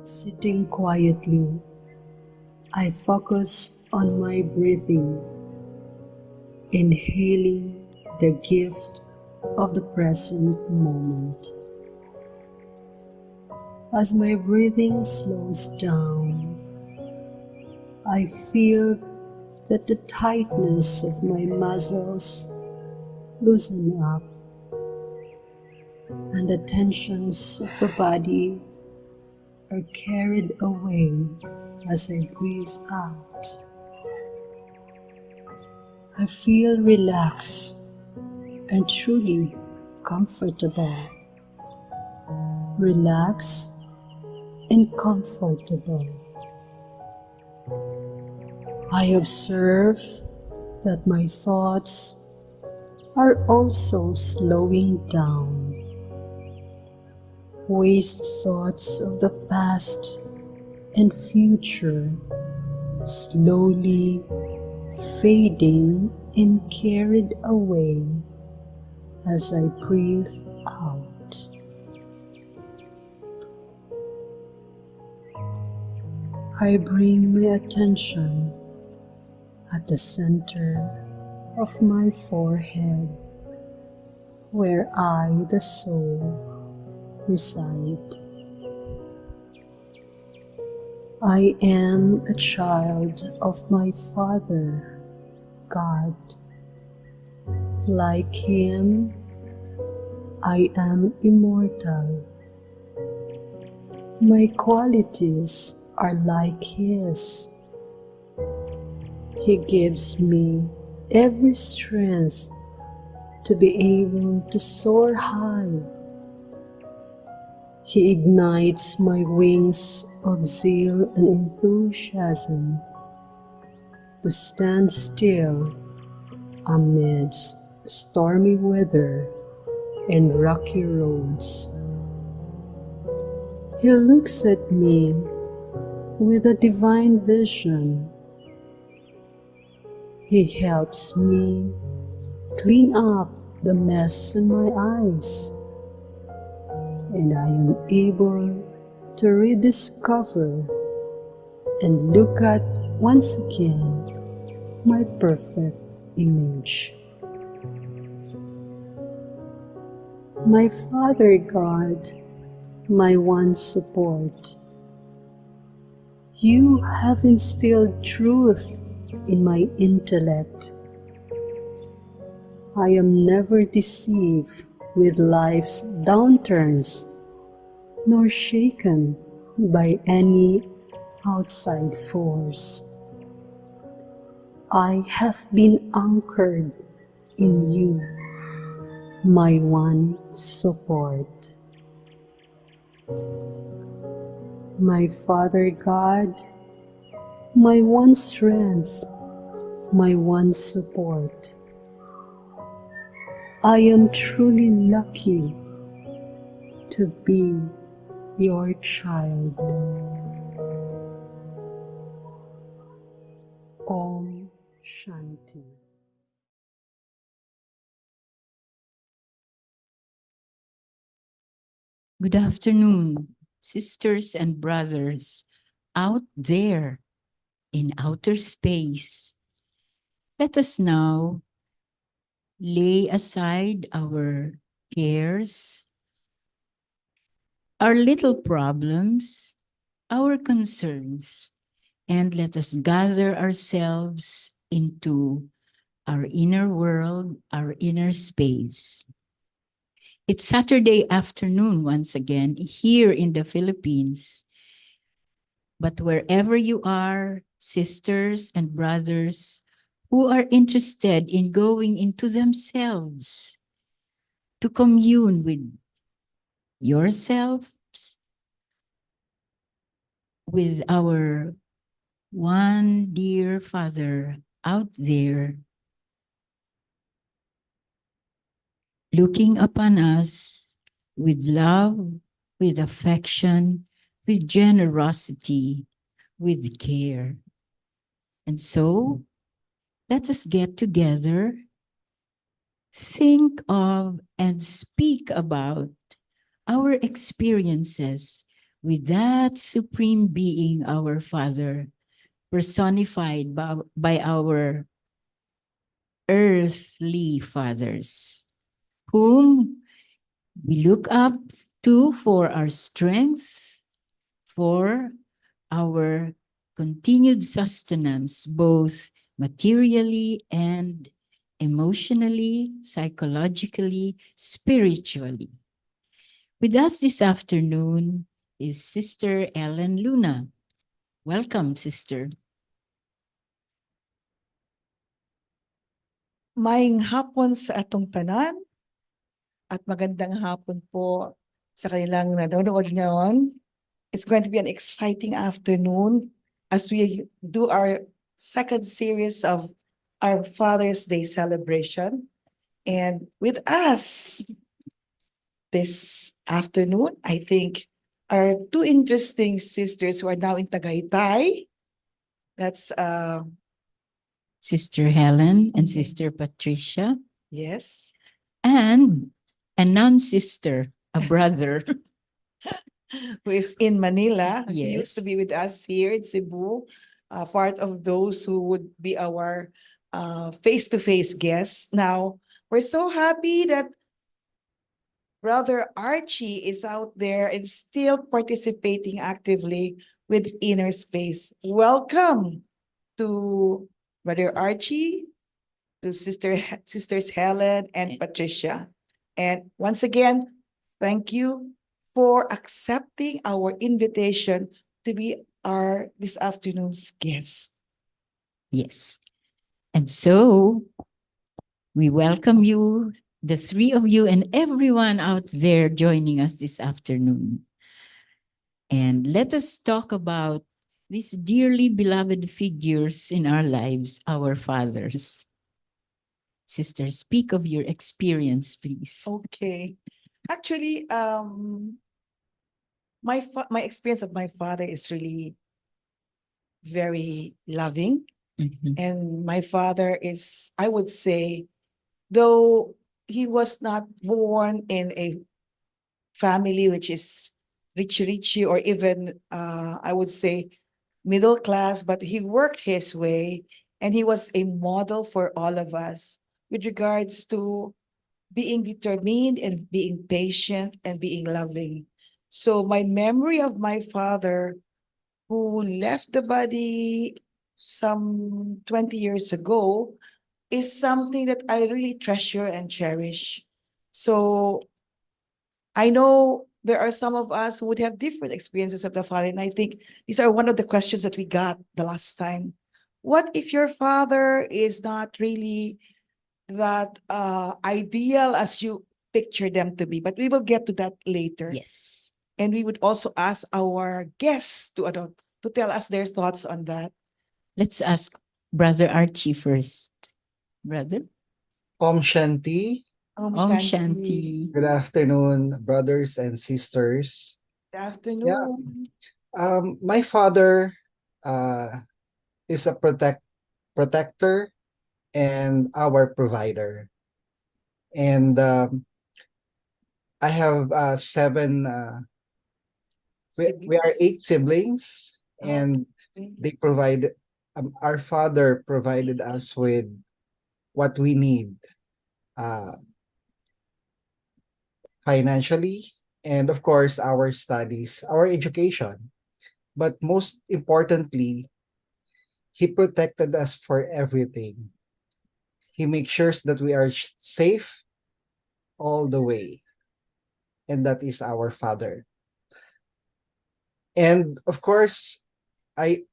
Sitting quietly, I focus on my breathing, inhaling the gift of the present moment. As my breathing slows down, I feel that the tightness of my muscles loosen up and the tensions of the body are carried away as I breathe out. I feel relaxed and truly comfortable. Relaxed and comfortable. I observe that my thoughts are also slowing down. Waste thoughts of the past and future slowly fading and carried away as I breathe out. I bring my attention at the center of my forehead, where I, the soul, reside. I am a child of my Father, God. Like Him, I am immortal. My qualities are like His. He gives me every strength to be able to soar high. He ignites my wings of zeal and enthusiasm to stand still amidst stormy weather and rocky roads. He looks at me with a divine vision. He helps me clean up the mess in my eyes, and I am able to rediscover and look at once again my perfect image. My Father God, my one support, you have instilled truth in my intellect. I am never deceived with life's downturns, nor shaken by any outside force. I have been anchored in you, my one support. My Father God, my one strength, my one support. I am truly lucky to be your child. Om Shanti. Good afternoon, sisters and brothers out there in outer space. Let us now lay aside our cares, our little problems, our concerns, and let us gather ourselves into our inner world, our inner space. It's Saturday afternoon once again here in the Philippines. But wherever you are, sisters and brothers who are interested in going into themselves to commune with yourselves, with our one dear Father out there, looking upon us with love, with affection, with generosity, with care. And so, let us get together, think of, and speak about our experiences with that Supreme Being, our Father, personified by our earthly fathers, whom we look up to for our strength, for our continued sustenance, both materially and emotionally, psychologically, spiritually. With us this afternoon is Sister Ellen Luna. Welcome, Sister. Maayong hapon sa atong tanan at magandang hapon po sa kanilang nanonood ngayon. It's going to be an exciting afternoon as we do our second series of our Father's Day celebration. And with us this afternoon, I think, are two interesting sisters who are now in Tagaytay. That's Sister Helen and Sister Patricia, yes. and a non-sister, a brother. Who is in Manila. He used to Yes. be with us here in Cebu, part of those who would be our face-to-face guests. Now, we're so happy that Brother Archie is out there and still participating actively with Inner Space. Welcome to Brother Archie, to Sisters Helen and Patricia. And once again, thank you for accepting our invitation to be our this afternoon's guest. Yes. And so we welcome you, the three of you and everyone out there joining us this afternoon. And let us talk about these dearly beloved figures in our lives, our fathers. Sister, speak of your experience, please. Okay. Actually, my experience of my father is really very loving. Mhm. And my father is, I would say, though he was not born in a family which is richy or even I would say middle class, but he worked his way and he was a model for all of us with regards to being determined and being patient and being loving. So my memory of my father who left the body some 20 years ago is something that I really treasure and cherish. So I know there are some of us who would have different experiences of the father, and I think these are one of the questions that we got the last time. What if your father is not really that ideal as you picture them to be? But we will get to that later. Yes. And we would also ask our guests to tell us their thoughts on that. Let's ask Brother Archie first. Brother? Om Shanti. Om Om Shanti. Shanti. Good afternoon, brothers and sisters. Good afternoon. My father is a protector and our provider. And I have seven, we are Siblings. 8 siblings, and Okay. they provide, our father provided us with what we need financially, and of course, our studies, our education. But most importantly, he protected us for everything. He makes sure that we are safe all the way. And that is our Father. And of course, I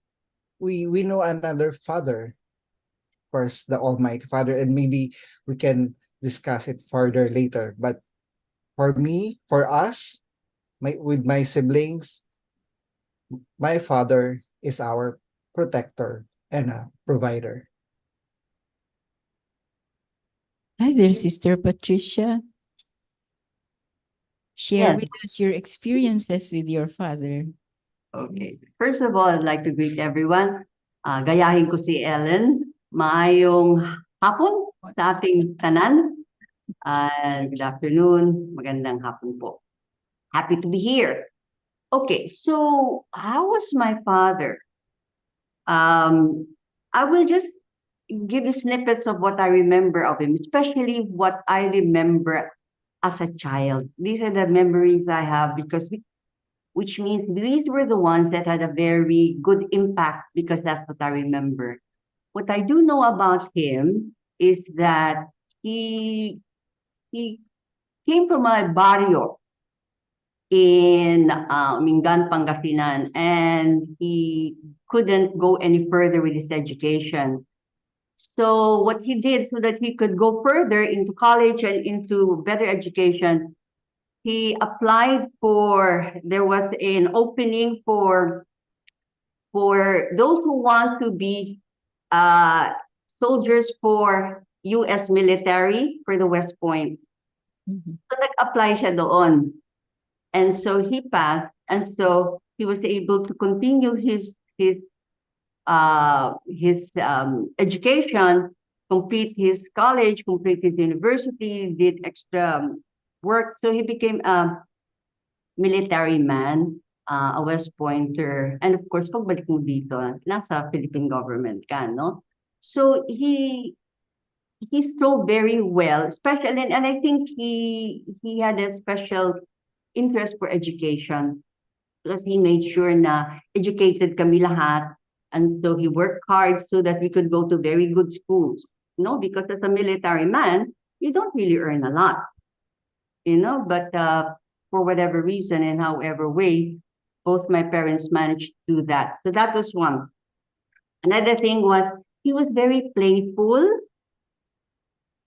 we know another Father, of course, the Almighty Father, and maybe we can discuss it further later. But for me, for us, with my siblings, my father is our protector and a provider. Hi there, Sister Patricia. Share Yes. with us your experiences with your father. Okay. First of all, I'd like to greet everyone. Gayahin ko si Ellen. Maayong hapon sa ating tanan. Good afternoon. Magandang hapon po. Happy to be here. Okay, so how was my father? I will just give you snippets of what I remember of him, especially what I remember as a child. These are the memories I have because which means these were the ones that had a very good impact because that's what I remember. What I do know about him is that he he came from a barrio in Mingan, Pangasinan, and he couldn't go any further with his education. So what he did so that he could go further into college and into better education, he applied for, there was an opening for those who want to be soldiers for US military for the West Point. Mhm. So nag-apply siya doon. And so he passed, and so he was able to continue his education, complete his college, complete his university, did extra work. So he became a military man, a West Pointer, and of course, pagbalik mo dito, nasa Philippine government ka, no? So he strove very well, especially, and I think he had a special interest for education because he made sure na educated kami lahat. And so he worked hard so that we could go to very good schools, you know, because as a military man, you don't really earn a lot, you know, but for whatever reason and however way, both my parents managed to do that. So that was one. Another thing was he was very playful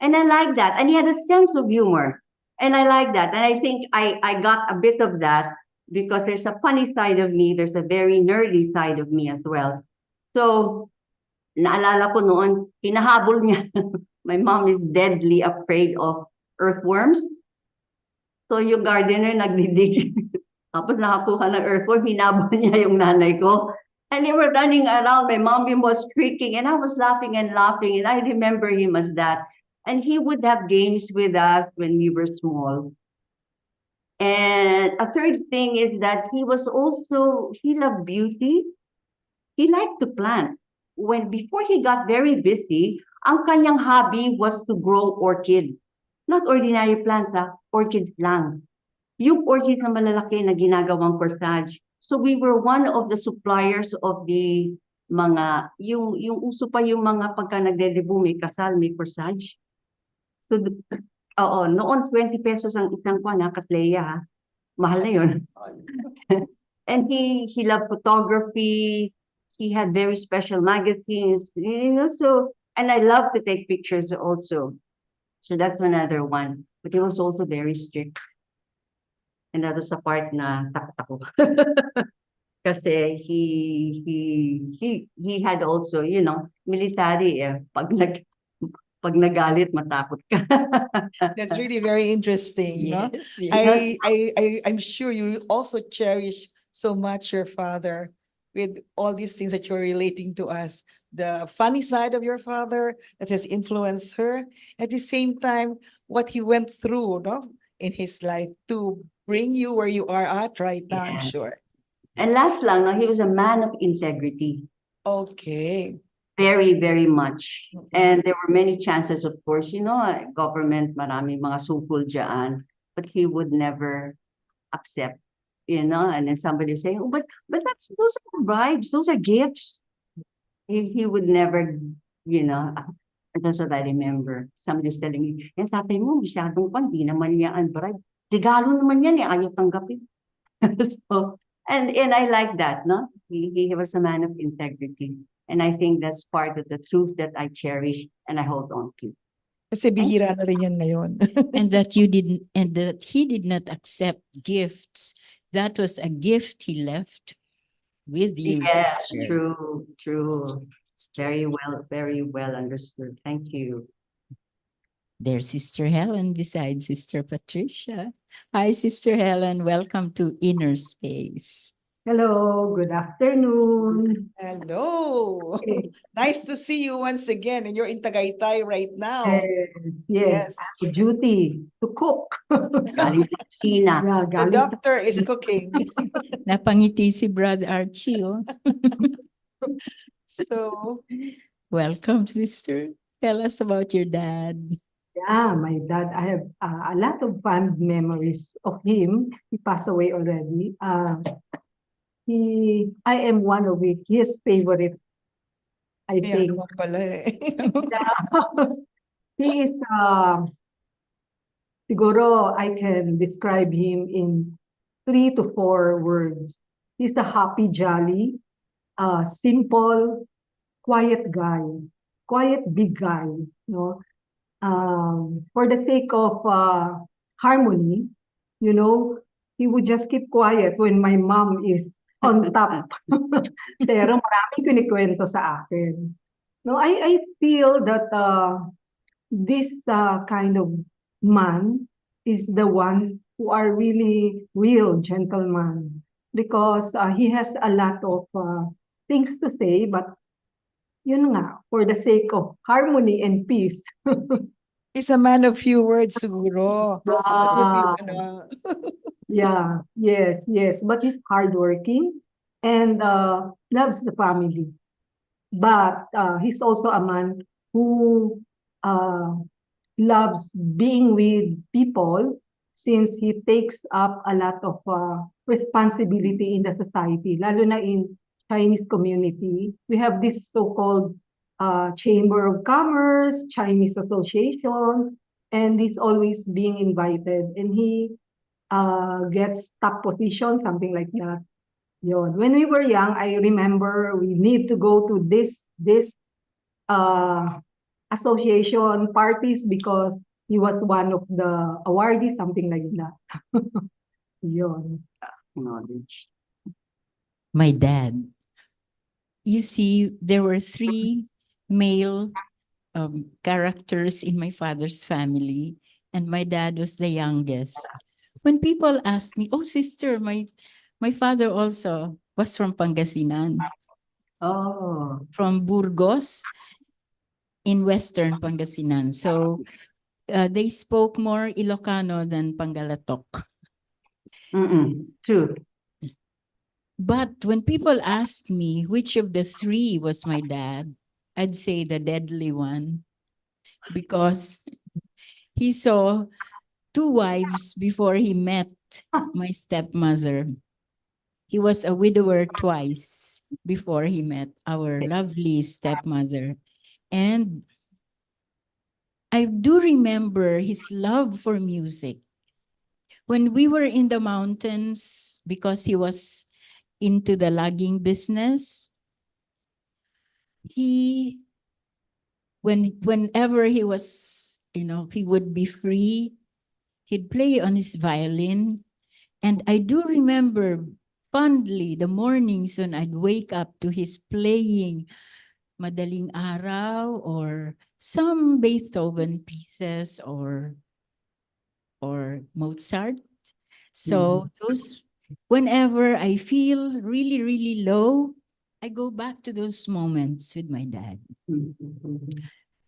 And I like that. And he had a sense of humor. And I like that. And I think I got a bit of that because there's a funny side of me. There's a very nerdy side of me as well. So, naalala ko noon, hinahabol niya. My mom is deadly afraid of earthworms. So yung gardener nagdidig. Tapos nakakuha ng earthworm, hinabol niya yung nanay ko. And they were running around. My mom was shrieking and I was laughing and laughing. And I remember him as that. And he would have games with us when we were small. And a third thing is that he loved beauty. He liked to plant. Before he got very busy, ang kanyang hobby was to grow orchids. Not ordinary plants, orchids lang. Yung orchids na malalaki na ginagawang corsage. So we were one of the suppliers of the mga, yung uso pa yung mga pagka nagde-debut, may kasal, may corsage. So, noon 20 pesos ang isang Katleya, mahal na yun. And he loved photography. He had very special magazines, so, and I love to take pictures also. So that's another one. But he was also very strict. And that was the part na takot ako. Kasi he had also, military pag nagalit, matakot ka. That's really very interesting, no? Yes, yes. I'm sure you also cherish so much your father with all these things that you're relating to us. The funny side of your father that has influenced her. At the same time, what he went through, no, in his life to bring you where you are at right now, I'm Yeah. sure. And last lang, he was a man of integrity. Okay. Very, very much. Mhm. And there were many chances, of course, government, maraming mga sukol dyan, but he would never accept, and then somebody saying, oh, but those are bribes, those are gifts. He would never, that's what I remember. Somebody was telling me, yan tatay mo, masyadong di naman niya ang bribe. Regalo naman yan, ayaw tanggapin. So, and I like that, no? He was a man of integrity. And I think that's part of the truth that I cherish and I hold on to. Kasi bihira na rin yan ngayon. And that he did not accept gifts. That was a gift he left with you. Yes, sister. true. Very well understood. Thank you. There's Sister Helen beside Sister Patricia. Hi, Sister Helen. Welcome to Inner Space. Hello, good afternoon. Hello. Okay. Nice to see you once again. And you're in Tagaytay right now. Yes, duty to cook. Galing sa kusina. Yeah, The galing doctor is cooking. Napangiti si Brad Archie. Oh. So, Welcome, sister. Tell us about your dad. Yeah, my dad, I have a lot of fond memories of him. He passed away already. I am one of his favorite, I kaya think. naman pala eh. He is, siguro I can describe him in 3 to 4 words. He's a happy, jolly, simple, quiet guy, quiet big guy, for the sake of harmony, he would just keep quiet when my mom is on top. Pero maraming kinikwento sa akin. No, I feel that this kind of man is the ones who are really real gentlemen, because he has a lot of things to say, but yun nga, for the sake of harmony and peace. He's a man of few words siguro. That would be, Yeah, yes. But he's hardworking and loves the family. But he's also a man who loves being with people, since he takes up a lot of responsibility in the society, lalo na in Chinese community. We have this so-called Chamber of Commerce, Chinese Association, and he's always being invited. And he gets top position, something like that. Yun. When we were young, I remember we need to go to this association parties because he was one of the awardees, something like that. Yun. Knowledge. My dad. You see, there were three male characters in my father's family, and my dad was the youngest. When people ask me, "Oh, sister, my father also was from Pangasinan, Oh. from Burgos in Western Pangasinan." So they spoke more Ilocano than Pangalatok. True. But when people ask me which of the three was my dad, I'd say the deadly one, because he saw two wives before he met my stepmother. He was a widower twice before he met our lovely stepmother. And I do remember his love for music. When we were in the mountains, because he was into the logging business, whenever he was, he would be free, he'd play on his violin. And I do remember fondly the mornings when I'd wake up to his playing Madaling Araw or some Beethoven pieces or Mozart. So whenever I feel really, really low, I go back to those moments with my dad.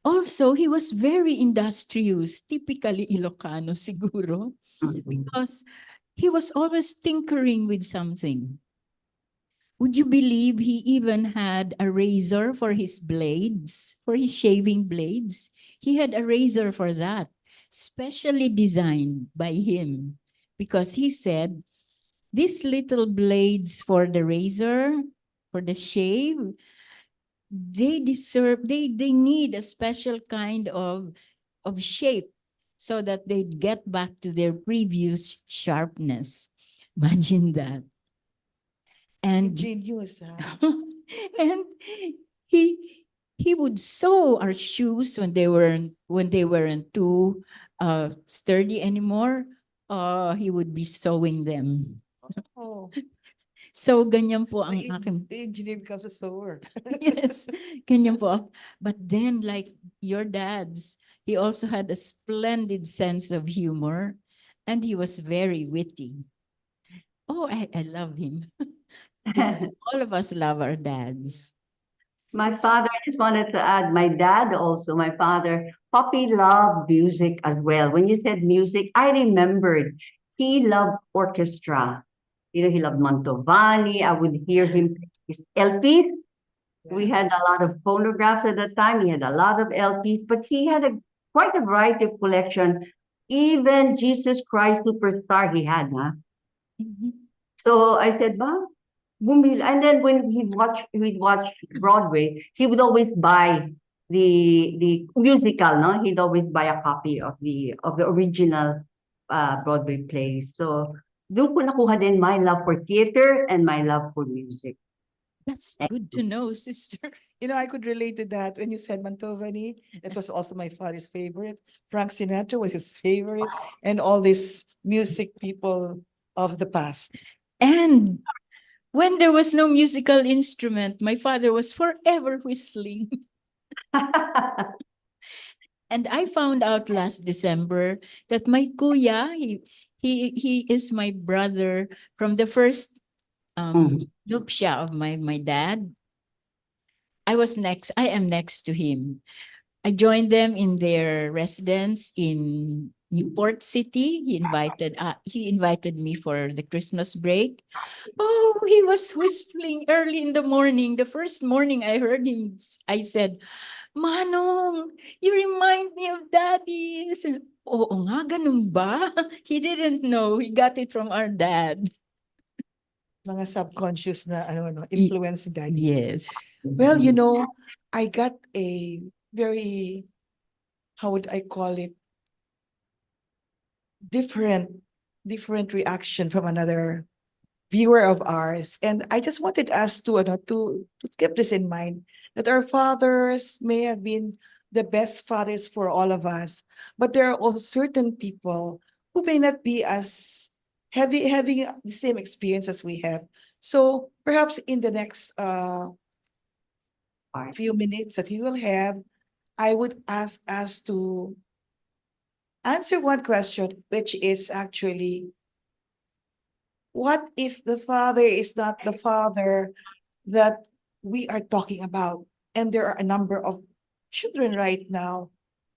Also, he was very industrious, typically Ilocano siguro, because he was always tinkering with something. Would you believe he even had a razor for his blades, for his shaving blades? He had a razor for that, specially designed by him, because he said, these little blades for the razor, for the shave, they need a special kind of shape so that they'd get back to their previous sharpness. Imagine that. And Ingenious, huh? and he would sew our shoes when they weren't too sturdy anymore. He would be sewing them. Oh, So ganyan po ang the aking engineer becomes a sewer. yes, ganyan po. But then, like your dad's, he also had a splendid sense of humor, and he was very witty. Oh, I love him. Just as all of us love our dads. My father, I just wanted to add, my dad also, my father, Poppy loved music as well. When you said music, I remembered he loved orchestra. He loved Mantovani. I would hear him his LPs. We had a lot of phonographs at the time. He had a lot of LPs, but he had quite a variety of collection. Even Jesus Christ Superstar he had, huh? So I said, "Ba, and then when we'd watch Broadway, he would always buy the musical, no? He'd always buy a copy of the original Broadway plays. So doon ko nakuha din my love for theater and my love for music. That's good to know, sister. I could relate to that when you said Mantovani. That was also my father's favorite. Frank Sinatra was his favorite, and all these music people of the past. And when there was no musical instrument, my father was forever whistling. And I found out last December that my kuya, he is my brother from the first nuptia of my dad. I am next to him. I joined them in their residence in Newport City. He invited me for the Christmas break. Oh, he was whistling early in the morning. The first morning I heard him, I said, "Manong, you remind me of Daddy." I said, "Oo nga, ganun ba?" He didn't know. He got it from our dad. Mga subconscious na influence ni Daddy. Yes. Well, I got a very, how would I call it, different reaction from another viewer of ours. And I just wanted us to keep this in mind, that our fathers may have been the best fathers for all of us. But there are also certain people who may not be as having the same experience as we have. So perhaps in the next Part. few minutes that we will have, I would ask us to answer one question, which is actually, what if the father is not the father that we are talking about? And there are a number of children right now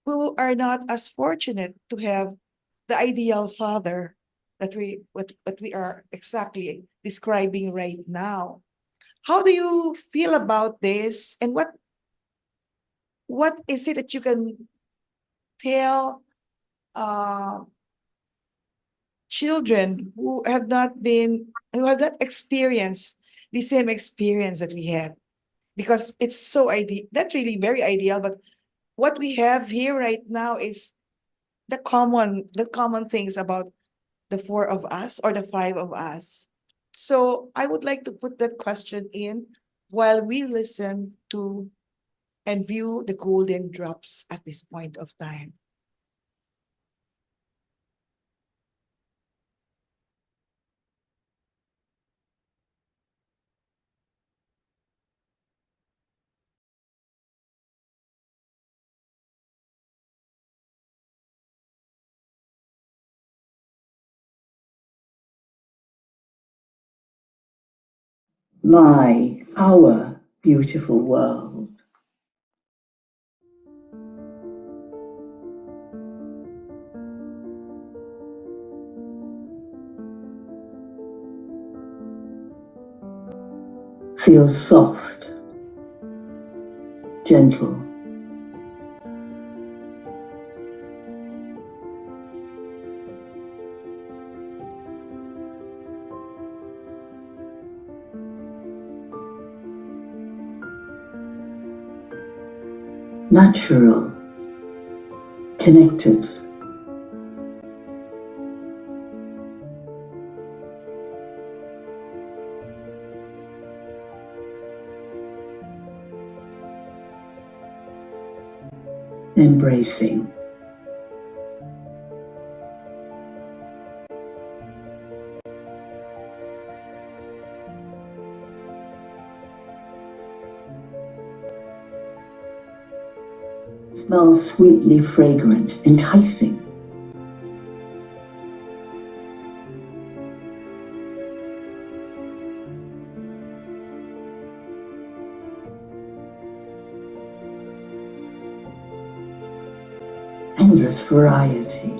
who are not as fortunate to have the ideal father that what we are exactly describing right now. How do you feel about this? And what is it that you can tell uh, children who have not experienced the same experience that we had? Because it's so not really very ideal, but what we have here right now is the common things about the four of us or the five of us. So I would like to put that question in while we listen to and view the golden drops at this point of time. Our beautiful world. Feels soft, gentle, natural, connected. Embracing. Smells sweetly fragrant, enticing. Endless variety.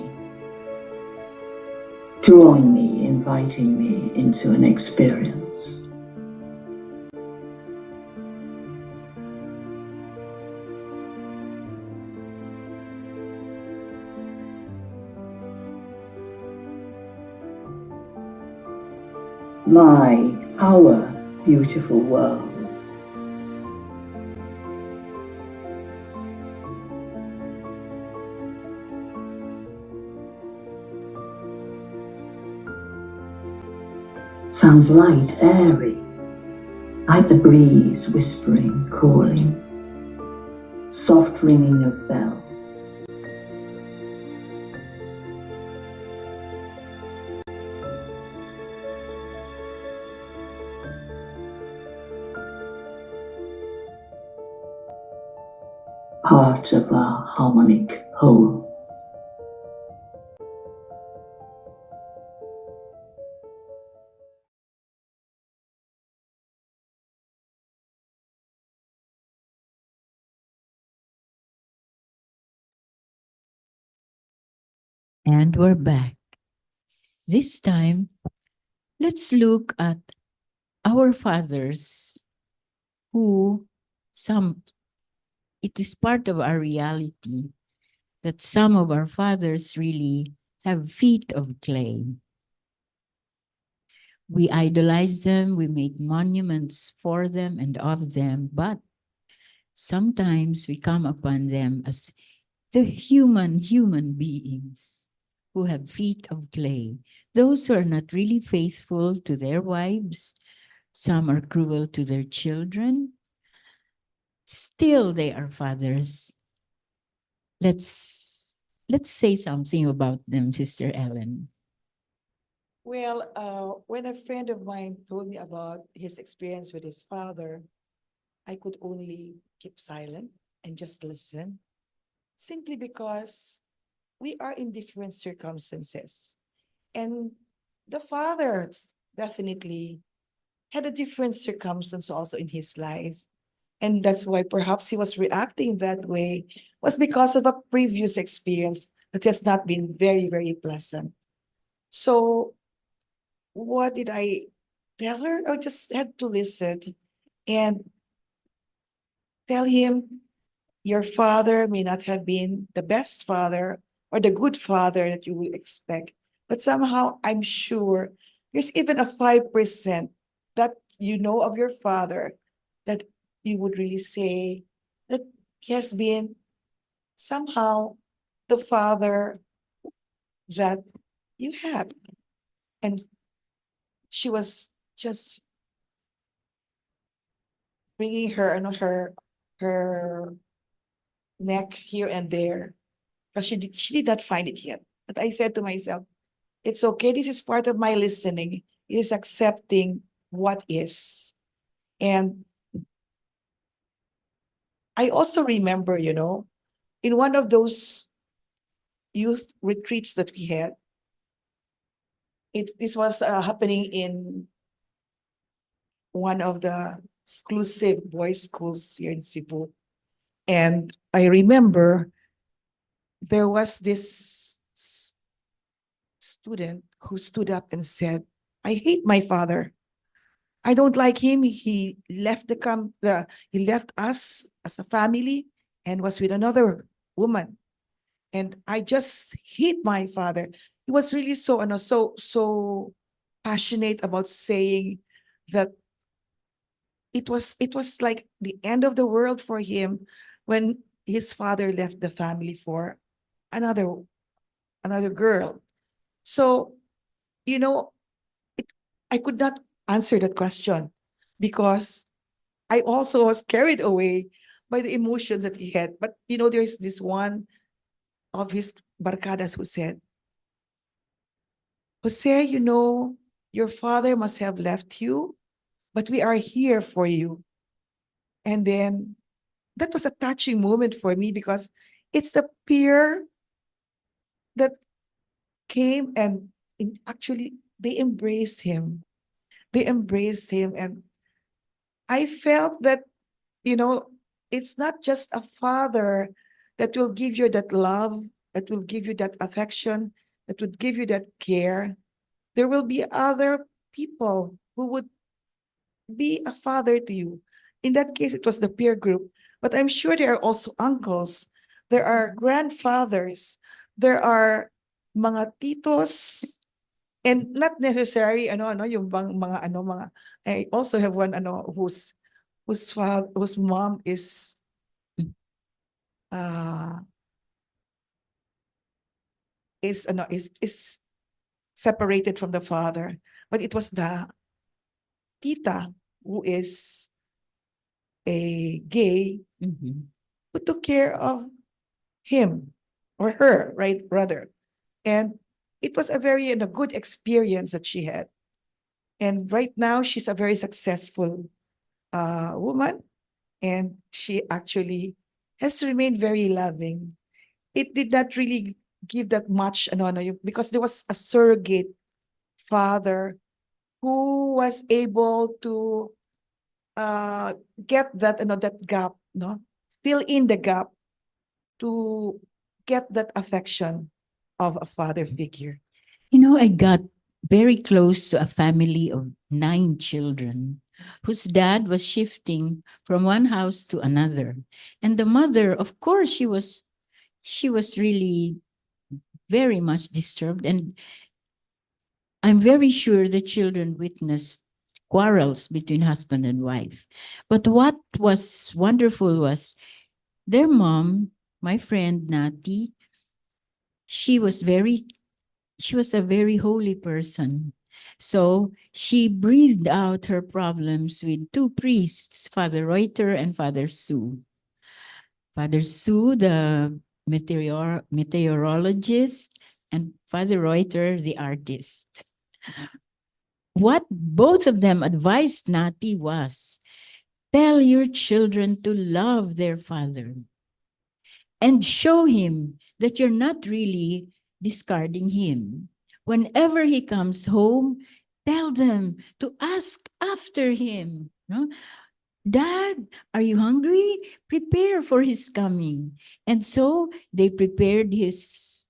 Drawing me, inviting me into an experience. Our beautiful world. Sounds light, airy, like the breeze whispering, calling, soft ringing of bells. Part of our harmonic whole. And we're back. This time, let's look at our fathers who it is part of our reality that some of our fathers really have feet of clay. We idolize them, we make monuments for them and of them, but sometimes we come upon them as the human beings who have feet of clay. Those who are not really faithful to their wives, some are cruel to their children. Still, they are fathers. let's say something about them, Sister Ellen. Well, when a friend of mine told me about his experience with his father, I could only keep silent and just listen, simply because we are in different circumstances. And the father definitely had a different circumstance also in his life. And that's why perhaps he was reacting that way, was because of a previous experience that has not been very, very pleasant. So what did I tell her? I just had to listen and tell him, your father may not have been the best father or the good father that you would expect, but somehow I'm sure there's even a 5% that you know of your father that you would really say that he has been somehow the father that you had. And she was just bringing her neck here and there because she did not find it yet. But I said to myself, it's okay. This is part of my listening. It is accepting what is. And I also remember, in one of those youth retreats that we had, this was happening in one of the exclusive boys' schools here in Cebu. And I remember there was this student who stood up and said, I hate my father. I don't like him. He left he left us as a family and was with another woman. And I just hate my father. He was really so passionate about saying that it was like the end of the world for him when his father left the family for another another girl. So, you know, I could not answer that question because I also was carried away by the emotions that he had. But there's this one of his barcadas who said, Jose, your father must have left you, but we are here for you. And then that was a touching moment for me because it's the peer that came and actually they embraced him. They embraced him. And I felt that, it's not just a father that will give you that love, that will give you that affection, that would give you that care. There will be other people who would be a father to you. In that case, it was the peer group. But I'm sure there are also uncles, there are grandfathers, there are mga titos, and not necessarily yung mga I also have one whose mom uh is separated from the father, but it was the tita who is a gay Mhm. who took care of him or her, right, rather. And it was a very good experience that she had. And right now, she's a very successful woman, and she actually has remained very loving. It did not really give that much, because there was a surrogate father who was able to get that gap, no, fill in the gap to get that affection of a father figure. I got very close to a family of 9 children whose dad was shifting from one house to another. And the mother, of course, she was really very much disturbed. And I'm very sure the children witnessed quarrels between husband and wife. But what was wonderful was their mom, my friend Nati, she was a very holy person. So she breathed out her problems with 2 priests, Father Reuter and Father Su. Father Su, the meteorologist, and Father Reuter, the artist. What both of them advised Nati was, tell your children to love their father and show him that you're not really discarding him. Whenever he comes home, tell them to ask after him. No? Dad, are you hungry? Prepare for his coming. And so they prepared his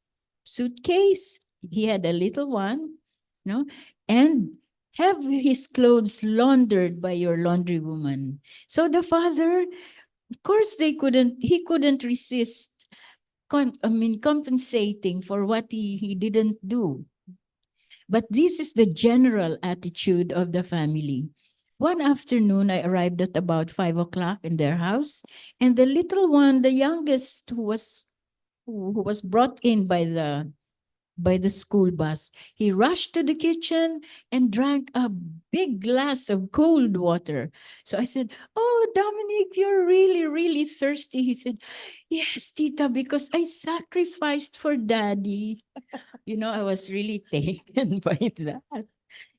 suitcase. He had a little one, no? And have his clothes laundered by your laundry woman. So the father, of course, he couldn't resist compensating for what he didn't do. But this is the general attitude of the family. One afternoon, I arrived at about 5 o'clock in their house, and the little one, the youngest, who was brought in by the school bus, he rushed to the kitchen and drank a big glass of cold water. So I said, "Oh, Dominic, you're really, really thirsty." He said, "Yes, Tita, because I sacrificed for Daddy." I was really taken by that.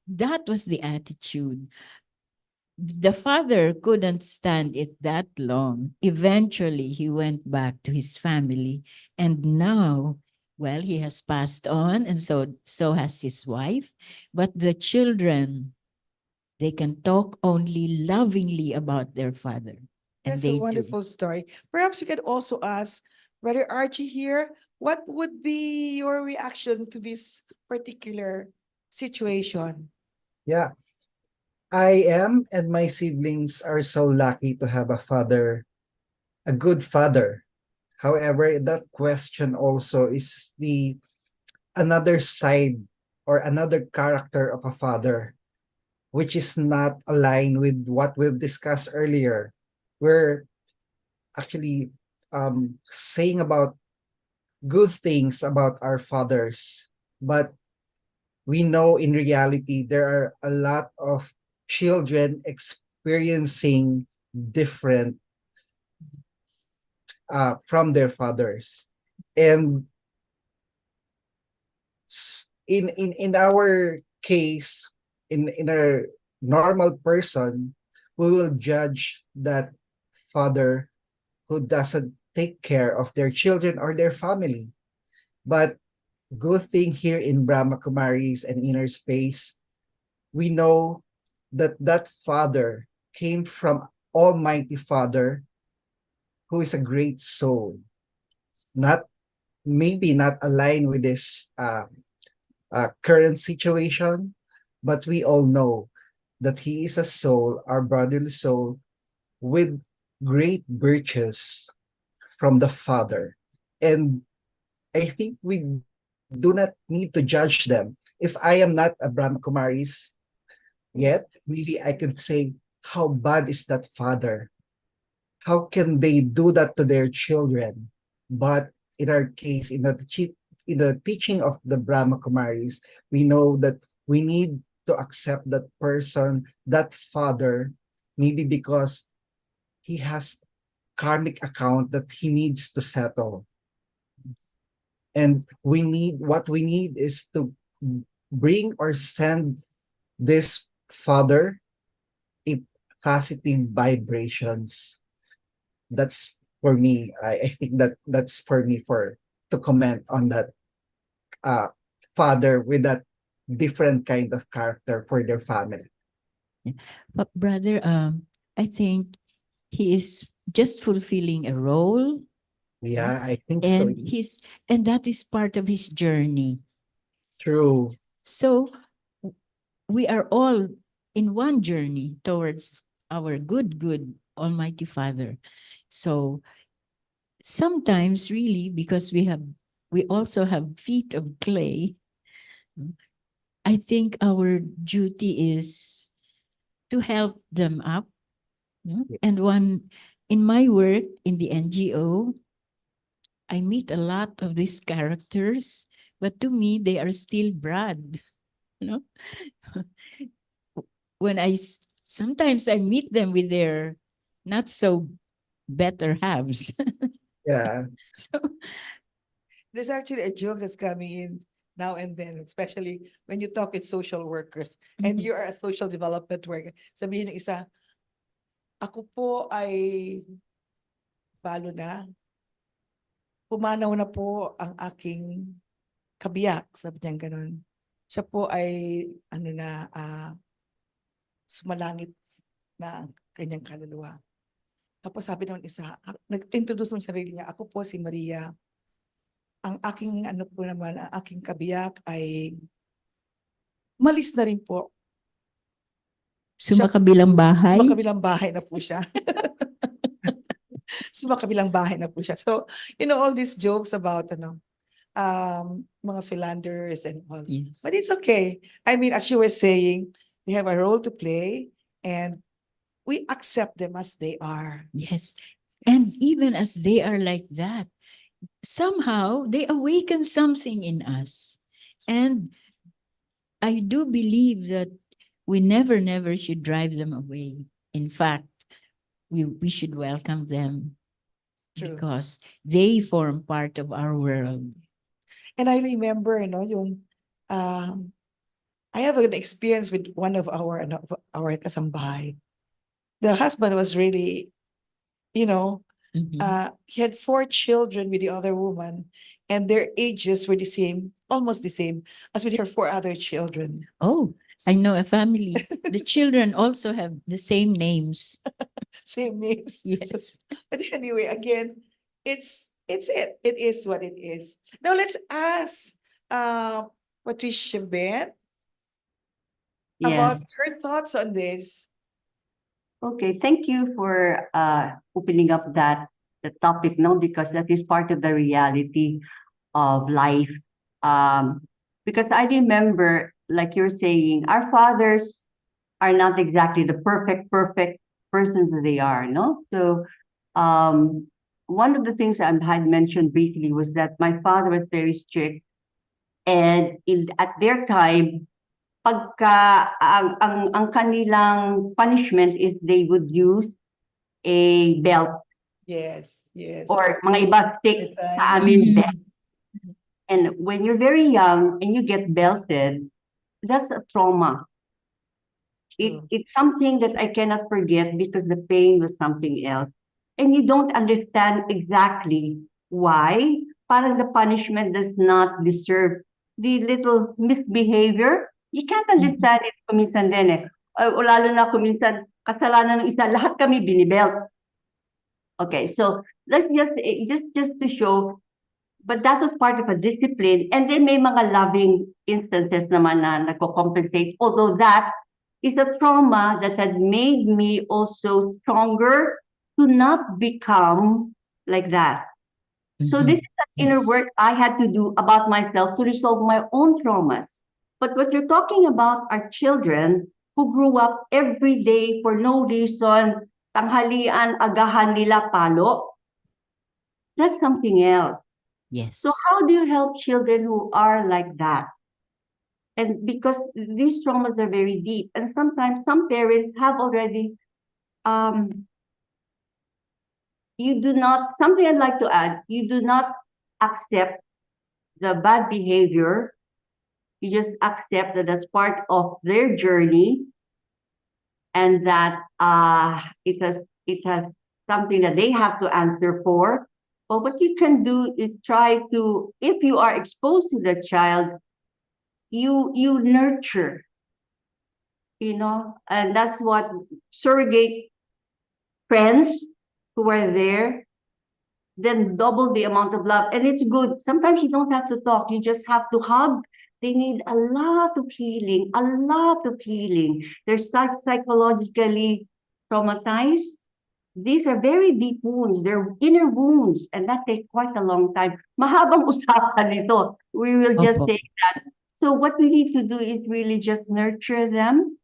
That was the attitude. The father couldn't stand it that long. Eventually, he went back to his family. And now, well, he has passed on, and so has his wife. But the children, they can talk only lovingly about their father. And That's a they do. wonderful story. Perhaps we could also ask Brother Archie here, what would be your reaction to this particular situation? Yeah, I am and my siblings are so lucky to have a good father. However, that question also is the another side or another character of a father, which is not aligned with what we've discussed earlier. We're actually saying about good things about our fathers, but we know in reality there are a lot of children experiencing different from their fathers. And in our case, in a normal person, we will judge that father who doesn't take care of their children or their family. But good thing here in Brahma Kumaris and Inner Space, we know that that father came from Almighty Father, who is a great soul, not maybe not aligned with this current situation, but we all know that he is a soul, our brotherly soul, with great virtues from the Father. And I think we do not need to judge them. If I am not a Brahma Kumaris yet, maybe I could say, how bad is that father? How can they do that to their children? But in our case, in the teaching of the Brahma Kumaris, we know that we need to accept that person, that father, maybe because he has karmic account that he needs to settle. And what we need is to bring or send this father in positive vibrations. That's for me. I think that's for me to comment on that father with that different kind of character for their family. But brother, I think he is just fulfilling a role, Yeah, I think so. and that is part of his journey. True. So we are all in one journey towards our good Almighty Father. So sometimes really, because we also have feet of clay, I think our duty is to help them up. And in my work in the NGO, I meet a lot of these characters, but to me, they are still Brad. When sometimes I meet them with their not so better halves. Yeah. So, There's actually a joke that's coming in now and then, especially when you talk with social workers and mhm. you are a social development worker. Sabihin ng isa, ako po ay balo na. Pumanaw na po ang aking kabiyak, sabi niya ganun. Siya po ay ano na sumalangit na ang kanyang kaluluwa. Tapos sabi ng isa, nag-introduce ng sarili niya, ako po si Maria. Ang aking ano po naman, ang aking kabiyak ay malis na rin po. Sumakabilang bahay. Sumakabilang bahay na po siya. Sumakabilang bahay na po siya. So, all these jokes about mga philanderers and all. Yes. But it's okay. I mean, as you were saying, they have a role to play and we accept them as they are. Yes. And Yes. even as they are like that, somehow they awaken something in us. And I do believe that we never should drive them away. In fact, we should welcome them True. because they form part of our world. And I remember, yung I have an experience with one of our kasambahay. The husband was really, Mhm. he had 4 children with the other woman, and their ages were the same, almost the same as with her 4 other children. Oh, I know a family. The children also have the same names. Same names. Yes. But anyway, again, it's it. It is what it is. Now let's ask Patricia Ben about Yes. her thoughts on this. Okay, thank you for opening up the topic now, because that is part of the reality of life. Because I remember, like you're saying, our fathers are not exactly the perfect persons that they are, no? So one of the things I had mentioned briefly was that my father was very strict, and at their time, pagka ang kanilang punishment is they would use a belt Yes, yes. or mga iba stick Every sa time. amin Mhm. belt. And when you're very young and you get belted, that's a trauma. True. It's something that I cannot forget because the pain was something else. And you don't understand exactly why. Parang the punishment does not deserve the little misbehavior. You can't understand it kuminsan din eh. O lalo na kuminsan, kasalanan ng isa, lahat kami binibelt. Okay, so let's just to show, but that was part of a discipline. And then may mga loving instances naman na nagko-compensate. Although that is a trauma that had made me also stronger to not become like that. So this is an inner Yes. work I had to do about myself to resolve my own traumas. But what you're talking about are children who grew up every day for no reason, tanghalian, agahan nila palo. That's something else. Yes. So how do you help children who are like that? And because these traumas are very deep, and sometimes some parents have already, you do not, something I'd like to add, you do not accept the bad behavior. You just accept that that's part of their journey, and that it has something that they have to answer for. But what you can do is try to, if you are exposed to the child, you nurture, and that's what surrogate friends who are there, then double the amount of love. And it's good. Sometimes you don't have to talk, you just have to hug. They need a lot of healing, a lot of healing. They're psychologically traumatized. These are very deep wounds. They're inner wounds, and that takes quite a long time. Mahabang usapan nito. We will just Opo. take that. So what we need to do is really just nurture them,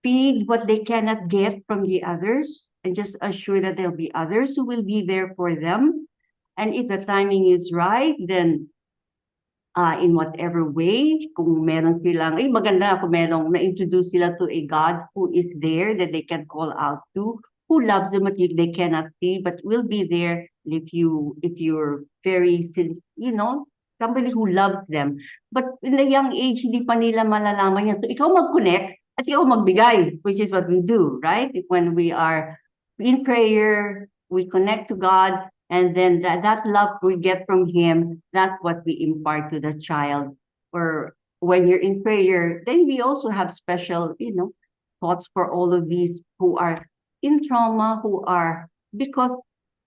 feed what they cannot get from the others, and just assure that there'll be others who will be there for them. And if the timing is right, then in whatever way, kung meron silang, maganda kung merong na-introduce sila to a God who is there that they can call out to, who loves them but they cannot see, but will be there if you're very, you know, somebody who loves them. But in a young age, hindi pa nila malalaman yan. So ikaw mag-connect at ikaw magbigay, which is what we do, right? When we are in prayer, we connect to God, and then that love we get from Him, that's what we impart to the child. Or when you're in prayer, then we also have special, you know, thoughts for all of these who are in trauma, who are, because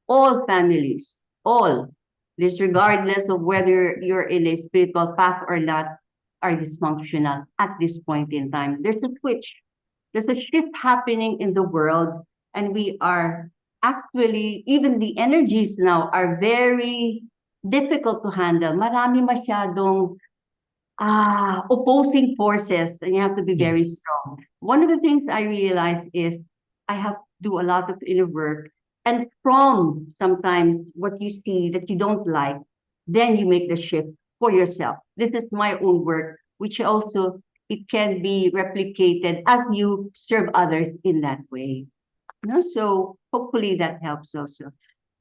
all families, all, regardless of whether you're in a spiritual path or not, are dysfunctional at this point in time. There's a switch. There's a shift happening in the world, and we are actually, even the energies now are very difficult to handle. Marami masyadong opposing forces, and you have to be very Yes. strong. One of the things I realized is I have to do a lot of inner work, and from sometimes what you see that you don't like, then you make the shift for yourself. This is my own work, which also it can be replicated as you serve others in that way. You know, so hopefully that helps also.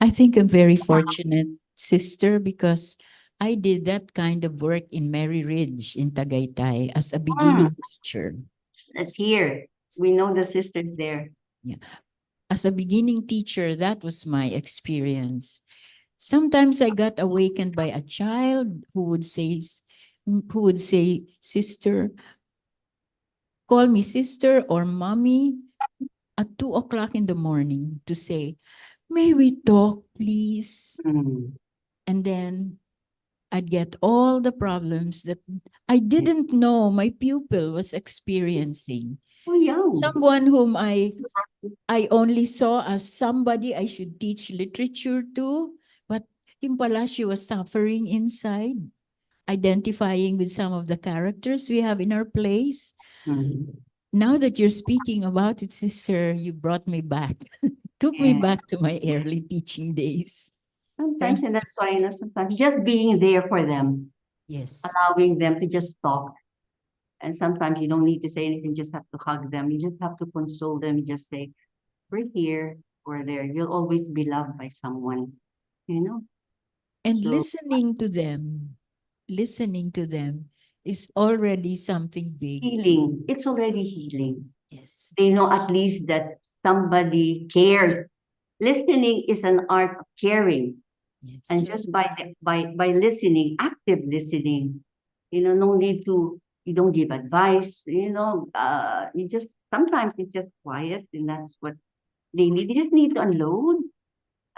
I think I'm very fortunate, sister, because I did that kind of work in Mary Ridge in Tagaytay as a beginning teacher. Let's hear. We know the sisters there. As a beginning teacher, that was my experience. Sometimes I got awakened by a child who would say, sister, call me sister or mommy at 2 o'clock in the morning to say, may we talk, please? Mm. And then I'd get all the problems that I didn't know my pupil was experiencing. Oh, young. Someone whom I only saw as somebody I should teach literature to, but yung pala she was suffering inside, identifying with some of the characters we have in our plays. Mhm. Now that you're speaking about it, sister, you brought me back, took me Yes. back to my early teaching days. Sometimes, Thank- and that's why, you know, sometimes just being there for them, Yes. allowing them to just talk. And sometimes you don't need to say anything, just have to hug them. You just have to console them. You just say, we're here, we're there. You'll always be loved by someone, you know? And So- listening to them is already something big. Healing, it's already healing. Yes. They know at least that somebody cares. Listening is an art of caring. Yes. And just by listening, active listening, you know, no need to, you don't give advice, you know, you just, sometimes it's just quiet, and that's what they need. You just need to unload,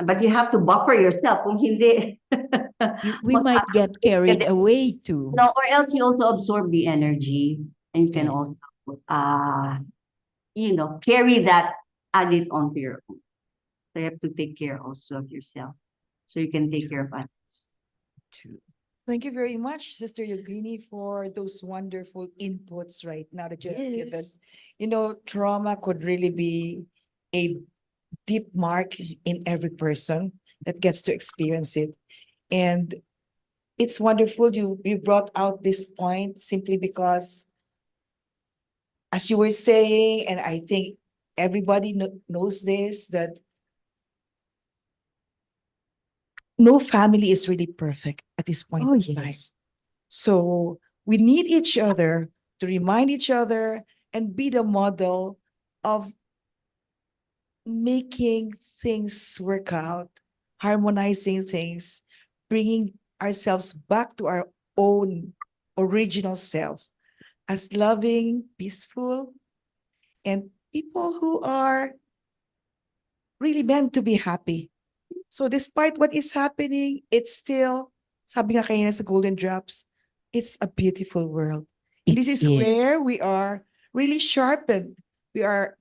but you have to buffer yourself. Kung hindi, We might get carried away too. no, or else you also absorb the energy, and you can Yes. also, you know, carry that, add it onto your own. So you have to take care also of yourself, so you can take care of others. True. Thank you very much, Sister Yogini, for those wonderful inputs right now that you have given. Yes. You know, trauma could really be a deep mark in every person that gets to experience it. And it's wonderful you brought out this point simply because, as you were saying, and I think everybody knows this, that no family is really perfect at this point Oh, of time. yes. So we need each other to remind each other and be the model of making things work out, harmonizing things, bringing ourselves back to our own original self as loving, peaceful, and people who are really meant to be happy. So despite what is happening, it's still, sabi nga kanina sa Golden Drops, it's a beautiful world. And It this is where is. we are really sharpened. We are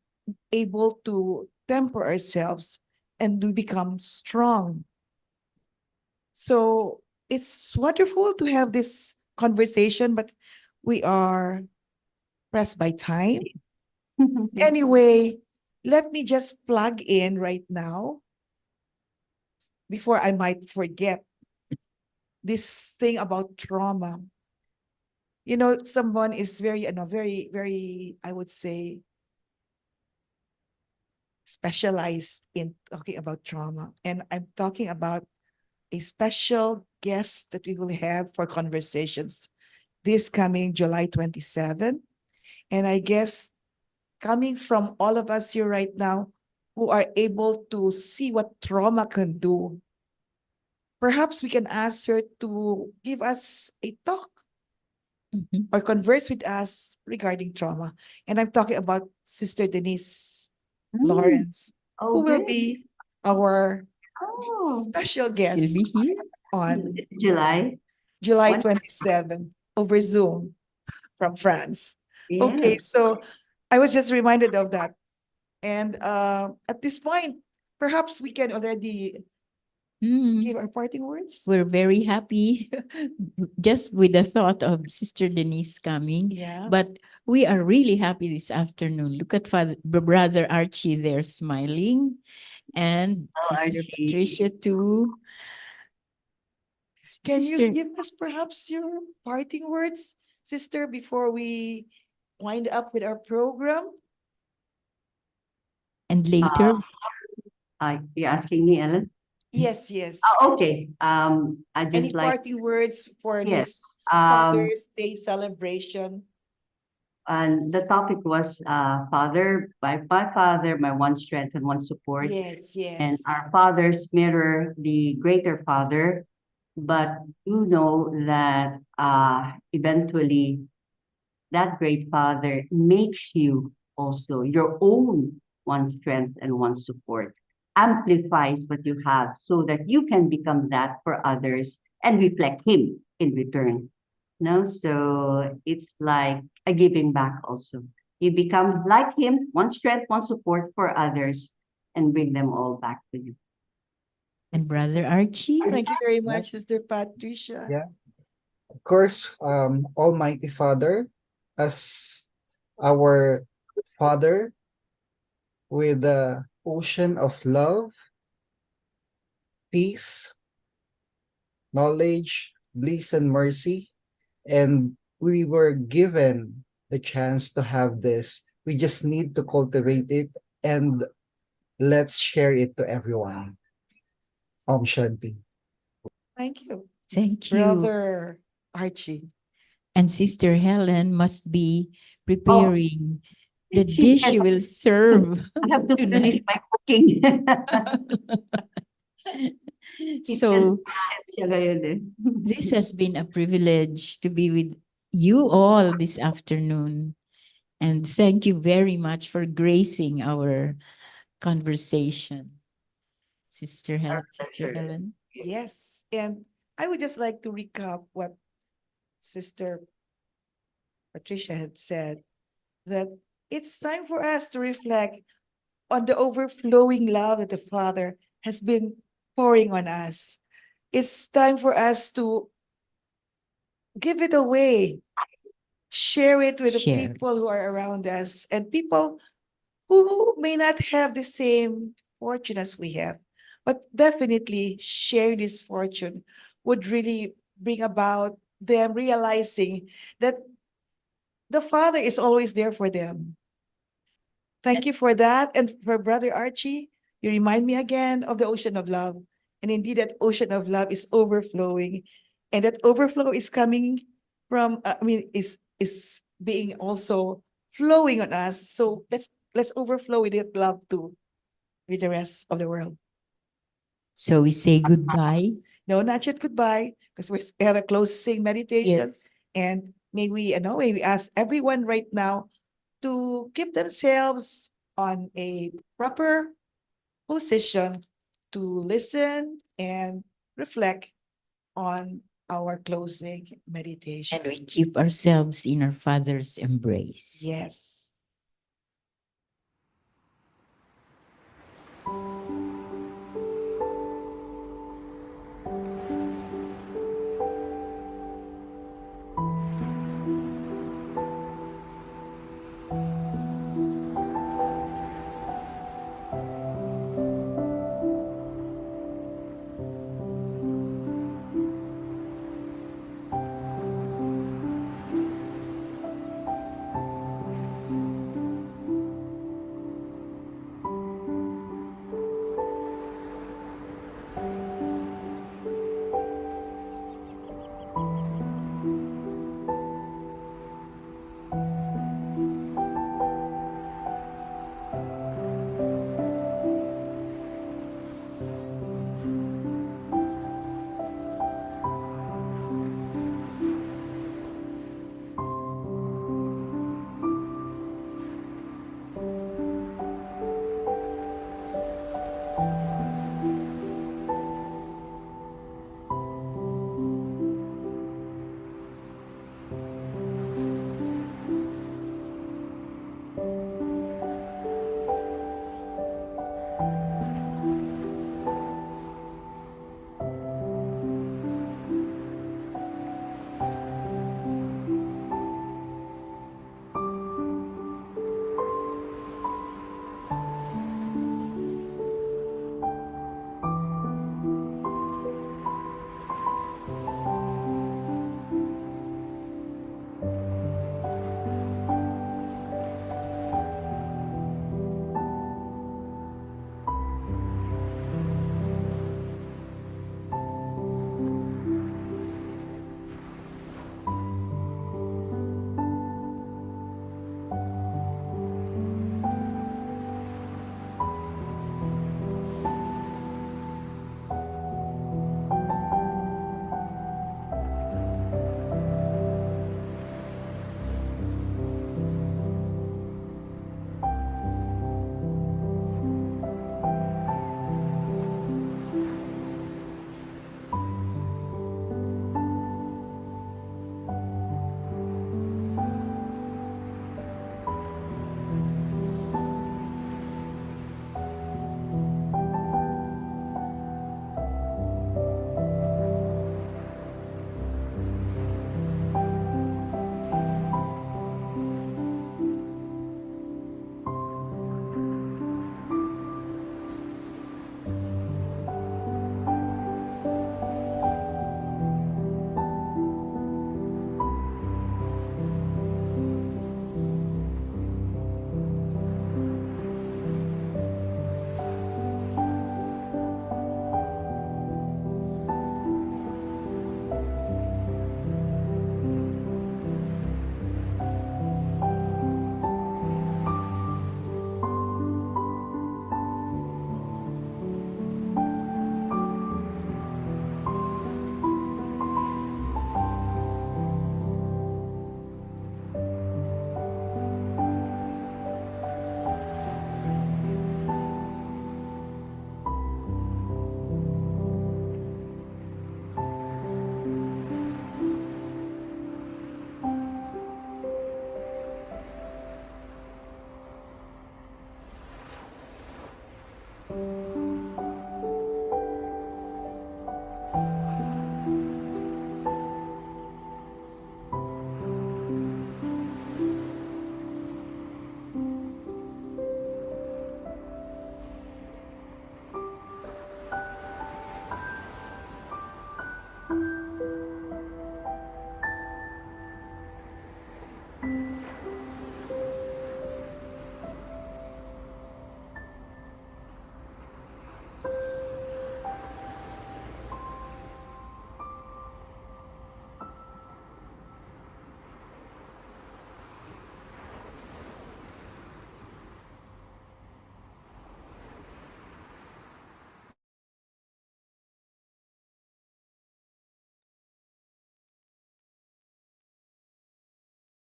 able to temper ourselves and we become strong. So it's wonderful to have this conversation, but we are pressed by time. Anyway, let me just plug in right now before I might forget this thing about trauma. You know, someone is very, very, very, I would say, specialized in talking about trauma. And I'm talking about a special guest that we will have for conversations this coming July 27. And I guess coming from all of us here right now who are able to see what trauma can do, perhaps we can ask her to give us a talk Mhm. or converse with us regarding trauma. And I'm talking about Sister Denise Lawrence, Oh, who will great. be our Oh, special She'll guest be here. on July. July What? 27 over Zoom from France. Okay, Yes. so I was just reminded of that. And at this point, perhaps we can already Mm. give our parting words. We're very happy just with the thought of Sister Denise coming. Yeah. But we are really happy this afternoon. Look at Brother Archie there smiling, and Oh, Sister Archie. Patricia too. Can you Sister, give us perhaps your parting words, sister, before we wind up with our program? and later, You're asking me, Ellen? Yes, yes. Okay. I Any just like, parting words for yes. this Father's Day celebration? And the topic was father, my father, my one strength and one support. Yes, And yes. our fathers mirror the greater father, but you know that eventually that great father makes you also your own one strength and one support, amplifies what you have so that you can become that for others and reflect him in return. No, so it's like a giving back also. You become like him, one strength, one support for others, and bring them all back to you. and Brother Archie. Thank you very much, Sister Patricia. Yeah. Of course, Almighty Father, as our Father with the ocean of love, peace, knowledge, bliss, and mercy, and we were given the chance to have this. We just need to cultivate it and let's share it to everyone. Om Shanti. Thank you. Thank you. Brother Archie. And Sister Helen must be preparing the She dish said, she will serve I have to finish tonight. my cooking. So Siya ngayon eh. this has been a privilege to be with you all this afternoon. And thank you very much for gracing our conversation. Sister pleasure. Helen. Yes. And I would just like to recap what Sister Patricia had said, that it's time for us to reflect on the overflowing love that the Father has been pouring on us. It's time for us to give it away, share it with the Share. people who are around us and people who may not have the same fortune as we have. But definitely share this fortune would really bring about them realizing that the Father is always there for them. Thank you for that. And for Brother Archie, you remind me again of the ocean of love. And indeed, that ocean of love is overflowing. And that overflow is coming from, is being also flowing on us. So let's overflow with that love too, with the rest of the world. So we say goodbye. No, not yet goodbye, because we have a closing meditation. Yes. And may we ask everyone right now to keep themselves on a proper position to listen and reflect on our closing meditation. And we keep ourselves in our Father's embrace. Yes.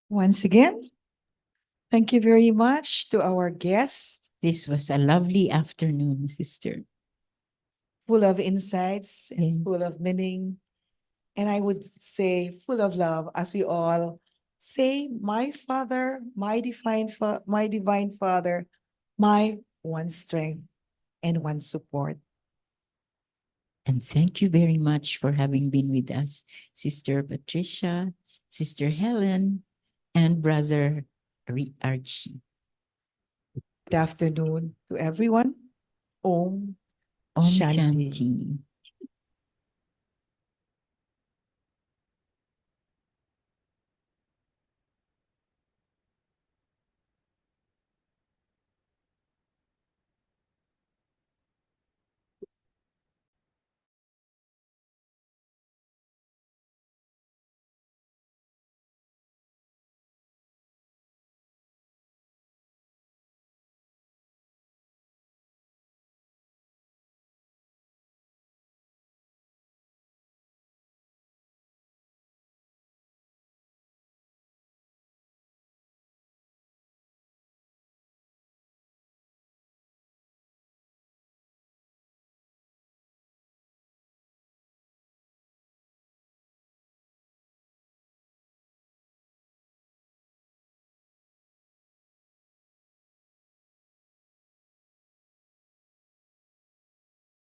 Once again, thank you very much to our guests, This was a lovely afternoon, sister. full of insights and full Yes. of meaning. And I would say full of love as we all say, my Father, my divine Father, my one strength and one support. And thank you very much for having been with us, Sister Patricia, Sister Helen, and Brother Archie. Good afternoon to everyone. Om Om Shanti. Shanti.